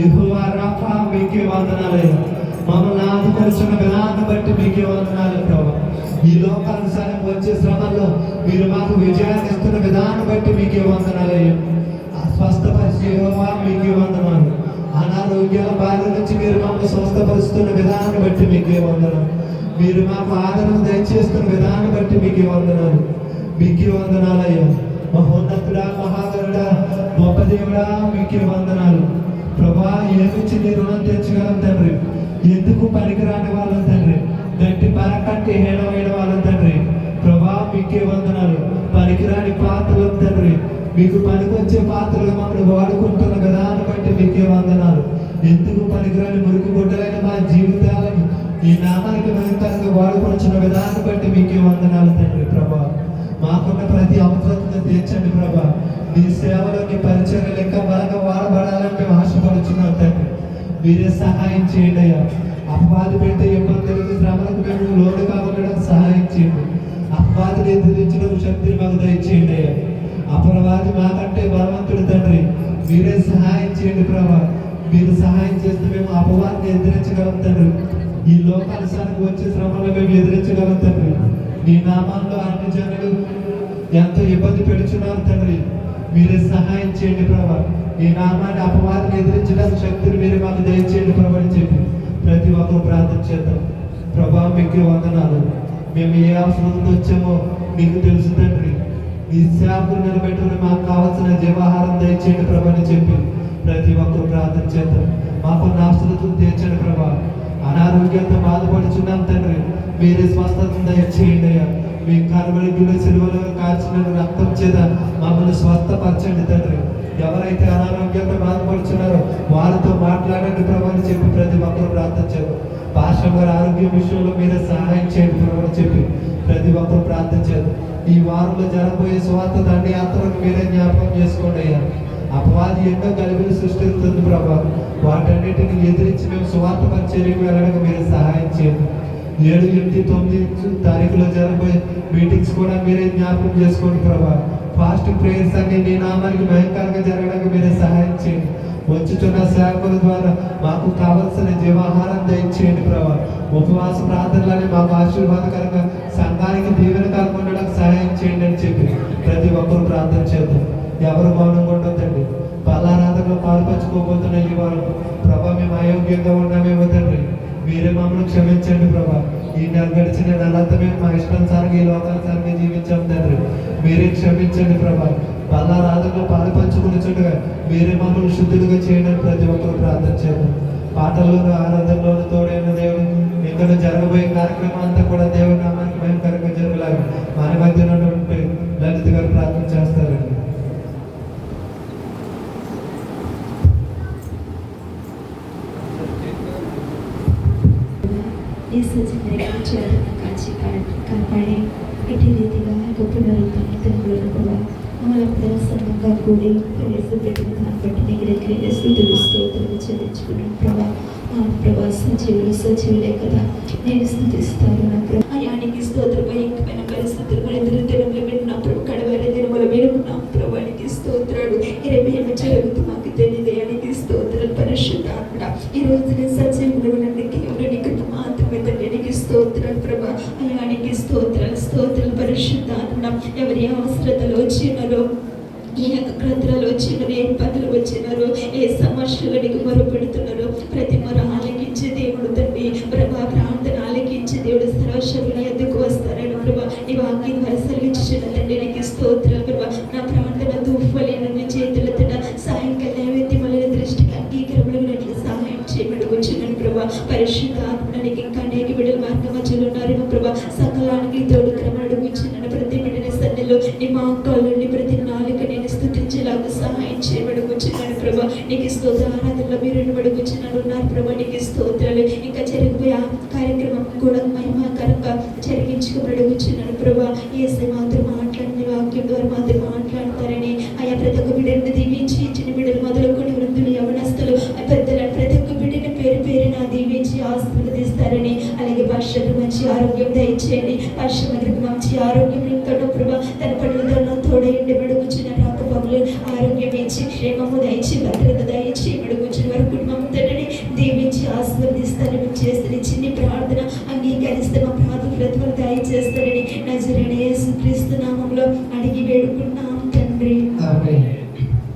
యెహోవా Rapha మీకే వందనాలయ్యా. మమ్మల్ని ఆదుపరుచున్న విధానం బట్టి మీకే వందనాలు ప్రభా. ఈ లోకానుసారం వచ్చే శ్రమల్లో మీరు మాకు విజయాన్ని ఇస్తున్న విధానం బట్టి మీకే వందనాలయ్యా. స్వస్థపరిచే యెహోవా మీకే వందనాలు. అనారోగ్యాల బాధ నుంచి మీరు మమ్మల్ని స్వస్థపరుస్తున్న విధానం బట్టి మీకే వందనాలు. మీరు మాకు ఆదరణ దయచేస్తున్న విధానం బట్టి మీకే వందనాలు. మీకే వందనాలయ్యా. మహోన్నతుడా, మహాగరుడా, గొప్ప దేవుడా, మీకే వందనాలు ప్రభా. ఏమిచ్చి నీ రుణం తెచ్చగలం తండ్రి. ఎందుకు పనికిరాని వాళ్ళం తండ్రి, గట్టి పరకట్టి హేళమైన వాళ్ళం తండ్రి. ప్రభా మీకే వందనాలు. పనికిరాని పాత్రలు తండ్రి, మీకు పనికొచ్చే పాత్రలు మమ్మల్ని వాడుకుంటున్న విధానం బట్టి మీకే వందనాలు. ఎందుకు పనికిరాని మురికి గుడ్డలైన మా జీవితాలను ఈ నామానికి మహిమకరంగా వాడుకొచ్చిన విధానం బట్టి మీకే వందనాలు తండ్రి. ప్రభా మాకున్న ప్రతి అవసరతను తీర్చండి ప్రభా. మీ సేవలో నీ పరిచర్యలు ఇంకా బలంగా వాడబడాలని మేము ఆశపడుచున్నాం తండ్రి. మీరే సహాయం చేయండి అయ్యా. అపవాది పెట్టే ఇబ్బందులకు, శ్రమలకు మేము లోటు కాకుండా సహాయం చేయండి. అపవాదిని ఎదిరించడం శక్తిని మాకు దయచేయండి అయ్యా. అపవాది మాకంటే బలవంతుడు తండ్రి. మీరే సహాయం చేయండి ప్రభా. మీరు సహాయం చేస్తే మేము అపవాదిని ఎదిరించగలం తండ్రి. ఈ లోకానుసారికి వచ్చే శ్రమలను మేము ఎదిరించగలం తండ్రి. నీ నామాల్లో అన్ని జనులు ఎంతో ఇబ్బంది పెడుచున్నారు తండ్రి. మీరే సహాయం చేయండి ప్రభా. ఈ నామాన్ని అపవాదిని ఎదిరించడానికి శక్తిని మీరు మాకు దయచేయండి ప్రభా అని చెప్పి ప్రతి ఒక్కరు ప్రార్థన చేద్దాం. ప్రభా మీకు వందనాలు. మేము ఏ అవసరంతో వచ్చామో మీకు తెలుసు తండ్రి. ఈ సేవకులు నిలబెట్టుకుని మాకు కావాల్సిన జీవాహారం దయచేయండి ప్రభా అని చెప్పి ప్రతి ఒక్కరు ప్రార్థన చేద్దాం. మాకున్న అవసరతను తీర్చండి ప్రభా. అనారోగ్యంతో బాధపడుచున్నాం తండ్రి. మీరే స్వస్థతను దయచేయండి అయ్యా. మీ కనుమరుగులు సిలువలో కాల్చిన రక్తం చేత మమ్మల్ని స్వస్థపరచండి తండ్రి. ఎవరైతే అనారోగ్యంతో బాధపడుతున్నారో వారితో మాట్లాడండి ప్రభు అని చెప్పి ప్రతి ఒక్కరు ప్రార్థన చేద్దాం. భాష గారి ఆరోగ్యం విషయంలో మీరే సహాయం చేయండి ప్రభు అని చెప్పి ప్రతి ఒక్కరు ప్రార్థన చేద్దాం. ఈ వారంలో జరగబోయే స్వార్థ దండయాత్రను మీరే జ్ఞాపకం చేసుకోండి అయ్యా. అపవాది ఎన్నో గలిబిలు సృష్టిస్తుంది ప్రభా. వాటన్నిటిని ఎదిరించి మేము స్వార్థ పరిచర్యకు వెళ్ళడానికి మీరే సహాయం చేయండి. 7, 8, 9 తారీఖులో జరగబోయే మీటింగ్స్ కూడా మీరే జ్ఞాపకం చేసుకోండి ప్రభా. ఫాస్టింగ్ ప్రేయర్స్ అన్ని నీ నామానికి భయంకరంగా జరగడానికి మీరే సహాయం చేయండి. వచ్చుచున్న సేవకుల ద్వారా మాకు కావలసిన జీవాహారం దయచేయండి ప్రభా. ఉపవాస ప్రార్థనలని మాకు ఆశీర్వాదకరంగా సంఘానికి దీవెనకరంగా ఉండడానికి సహాయం చేయండి అని చెప్పి ప్రతి ఒక్కరు ప్రార్థన చేద్దాం. ఎవరు మౌనంగా ఉండొద్దండి. బలారాధనలో పాల్పంచుకోబోతున్న ఈ వారు ప్రభా మేము అయోగ్యంగా ఉన్నామేమో తండ్రి. మీరే మమ్మల్ని క్షమించండి ప్రభా. ఈ నెల గడిచిన నెలంతా మేము మా ఇష్టానుసారంగా ఈ లోకానుసారంగా జీవించాం తండ్రి. మీరే క్షమించండి ప్రభా. బలారాధనలో పాల్పంచుకుని చుట్టగా మీరే మమ్మల్ని శుద్ధులుగా చేయండి ప్రతి ఒక్కరు ప్రార్థన చేద్దాం. పాటల్లోనూ ఆరాధనలోనూ తోడైన దేవుడు ఇక్కడ జరగబోయే కార్యక్రమం అంతా కూడా దేవుడి నామానికి భయంకరంగా జరగలాగా మన మధ్య ఉన్నటువంటి లలిత గారు ప్రార్థన చేస్తారండి. ఈ సజ్జన కాచి కాపాడి ఇటు రీతిగా గొప్ప తండ్రులను కూడా మమ్మల్ని సంఘంగా కూడి ప్రవేశపెట్టిన దాన్ని బట్టి నీకు దగ్గర స్థుతులు చెల్లించుకున్నాను ప్రభా. ప్రభా సజీవులే కదా నేను స్థుతిస్తాను నా ప్రభా. అయానికి స్తోత్రమైన పరిస్థితులు ఎదురు దినములు విన్నప్పుడు కడవరి దినములు వినుకున్నాం ప్రభానికి స్తోత్రాలు. ఇరవై జరుగుతూ మాకు తెలియదేయానికి స్తోత్రాలు పరిశుద్ధాత్మ. ఈ రోజు నేను సజీవులు కేవలం నీకు మాత్రమే తండ్రికి స్తోత్రాలు ప్రభా. అయానికి స్తోత్రాలు పరిశుద్ధాత్మ. ఎవరి అవసరతలు వచ్చినారో, ఏ గ్రంథాలు వచ్చినారు, ఏ ఇబ్బందులు వచ్చినారో, ఏ సమస్యలు నీకు మొరపెడుతున్నారో ప్రతి మొర ఆలకించే దేవుడు తండ్రి ప్రభా. ప్రార్థన ఆలకించే దేవుడు సర్వశక్తుల ఎద్దుకు వస్తారని ప్రభా. నీ వాక్యం ద్వారా సెలవిచ్చిన తండ్రి నీకు స్తోత్రాలు ప్రభా. నా ప్రార్థన తుఫలేని చేతులతో సాయంకాలం నైవేద్యం మళ్ళీ దృష్టికి అంగీకరములు సహాయం చేయబడి వచ్చినాను ప్రభా. పరిశుద్ధాత్మనికి ఇంకా అనేక బిడ్డల మార్గ మధ్యలో ఉన్నారు ప్రభా. సకలానికి తోడు క్రమడు ఇచ్చినాను. ప్రతి బిడ్డని సన్నిలో నీ మాంకాలని ప్రతి నాలుక నేను స్తుతించేలాగా సహాయం చేయబడి వచ్చినాను ప్రభా. నీకు స్తోత్ర ఆరాధనలో మీరు బడుగుచ్చినాడు ఉన్నారు ప్రభా. నీకు స్తోత్రాలు. ఇంకా జరిగిపోయే కార్యక్రమం కూడా మహిమాకరంగా జరిగించుకోబడి వచ్చినాను ప్రభా. ఏసై మాత్రం మాట్లాడిన వాక్యం ద్వారా మాత్రం మాట్లాడతారని ఆయా ప్రతి ఒక్క బిడ్డని దీవించి చిన్న బిడ్డలు మొదలుకొని వృద్ధులు యవనస్తులు పెద్దలను ప్రతి ఒక్క బిడ్డని పేరున దీవించి ఆశీర్వదిస్తారని, అలాగే భాషకు మంచి ఆరోగ్యం దయచేయండి. భాషకు మంచి ఆరోగ్యం ఇంకటో ప్రభా. తన పనులతో తోడైండి బడుగుచిన రాకపోకలు ఆరోగ్యం ఇచ్చి క్షేమము దయచి భద్రత దయచి బడుగుచిన వరకు అంగీకరిస్తే మా ప్రార్థన ప్రతిఫలం దయచేస్తారని నజరేయుడైన యేసుక్రీస్తు నామములో అడిగి వేడుకున్నాం తండ్రి. ఆమేన్.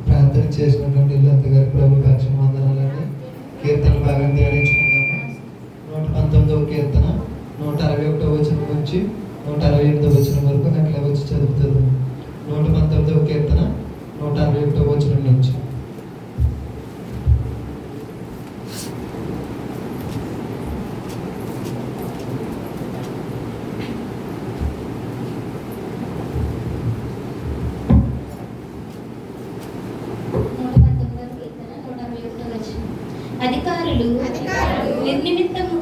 ప్రార్థన చేసినటువంటి లత గారి ప్రభు పక్షం వందనాలండి. కీర్తన భాగం ధ్యానించుకుందాము. 119వ కీర్తన 161వ వచనం నుంచి 168వ వచనం వరకు అట్లా వచ్చి చదువుతుంది. 119వ కీర్తన 161వ వచనం నుంచి. అధికారులు నిర్నిమిత్తము